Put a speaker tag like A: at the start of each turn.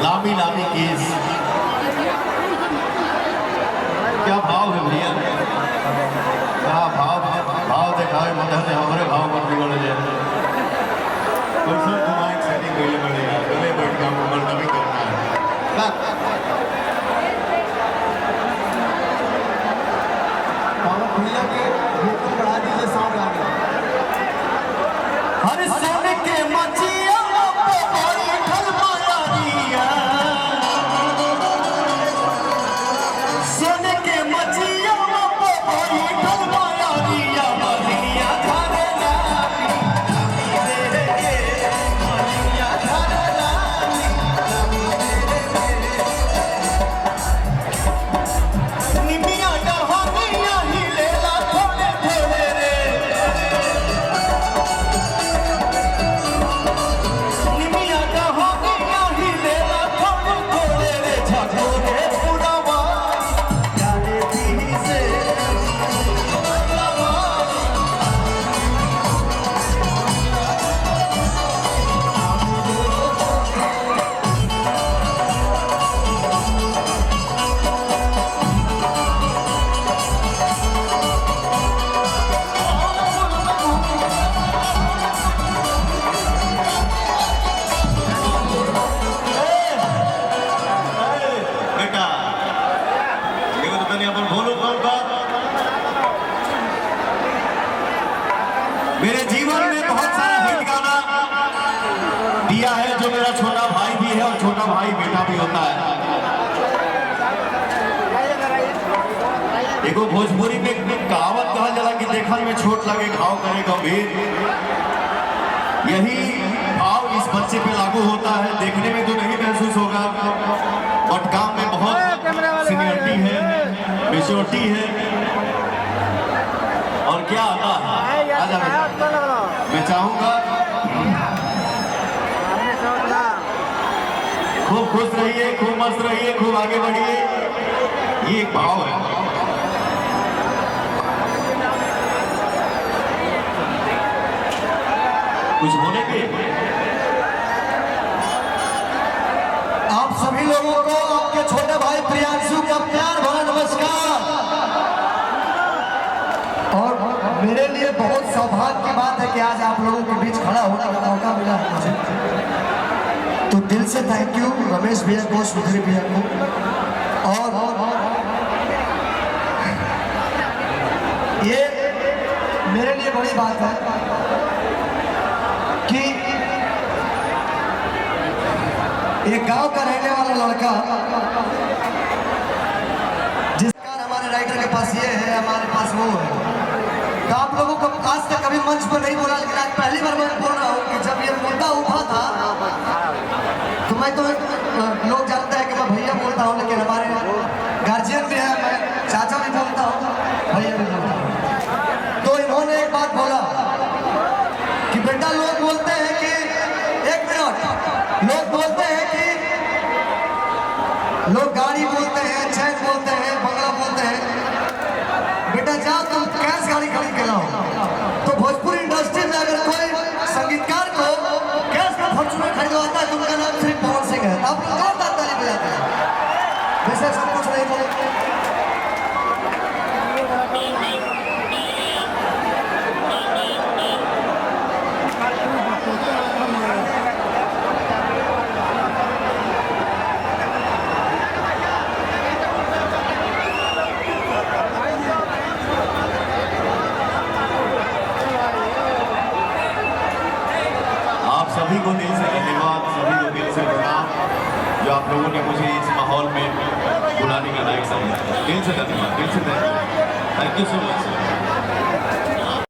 A: लामी लामी केस। क्या भाव है भैया, क्या भाव दिखाए मदद है हमारे भाव मत बिगड़ जाए। परसों घुमाए सेटिंग गले बड़े यार, गले बैठ के हमको मर्द भी करना है।
B: भैया के बिल्कुल बढ़ा दीजिए साउंड आ गया।
A: हर सोने के मचिया सोने के मचिया मेरे जीवन में बहुत सारा हिट गाना दिया है, जो मेरा छोटा भाई भी है और छोटा भाई बेटा भी होता है। देखो भोजपुरी में कहावत कहा जाला कि देखल में छोट लगे घाव करे गंभीर। यही भाव इस बच्चे पे लागू होता है। देखने में तो नहीं महसूस होगा, बट काम में बहुत सीनियरिटी है, मैच्योरिटी है। और क्या आता है, मैं चाहूंगा खूब खुश रहिए, खूब मस्त रहिए, खूब आगे बढ़िए। ये एक भाव है। कुछ होने के
B: आप सभी लोगों को आपके छोटे भाई प्रियांशु का प्यार भरा नमस्कार। और मेरे लिए बहुत सौभाग्य की बात है कि आज आप लोगों के बीच खड़ा होने का मौका मिला है मुझे। तो दिल से थैंक यू रमेश भैया को, सुधीर भैया को। और ये मेरे लिए बड़ी बात है कि एक गांव का रहने वाला लड़का, जिसका हमारे राइटर के पास ये है, हमारे पास वो है। तो आप लोगों को आज तक कभी मंच पर नहीं बोला, लेकिन आज पहली बार मैं बोल रहा हूँ कि जब ये मुद्दा उठा था तो मैं तो लोग जानते हैं कि मैं भैया बोलता हूँ, लेकिन हमारे गार्जियन भी है, मैं चाचा भी बोलता हूँ, भैया भी बोलता हूँ। तो इन्होंने एक बात बोला कि बेटा लोग बोलते हैं कि एक मिनट, लोग बोलते हैं कि लोग गाड़ी बोलते हैं, चैन बोलते हैं, बंगला बोलते हैं। बेटा जाओ तुम कैश गाड़ी खरीद के लाओ। तो भोजपुरी इंडस्ट्री में अगर कोई संगीतकार को कैश का फॉर्च्यूनर खरीदवाता है तो उनका नाम सिर्फ पवन सिंह है। आप जोरदार ताली बजाते हैं। वैसे सब कुछ नहीं बोलते।
A: सभी को दिल से धन्यवाद, सभी को दिल से प्रणाम, जो आप लोगों ने मुझे इस माहौल में बुलाने का लायक समझा। दिल से धन्यवाद, दिल से थैंक यू सो मच।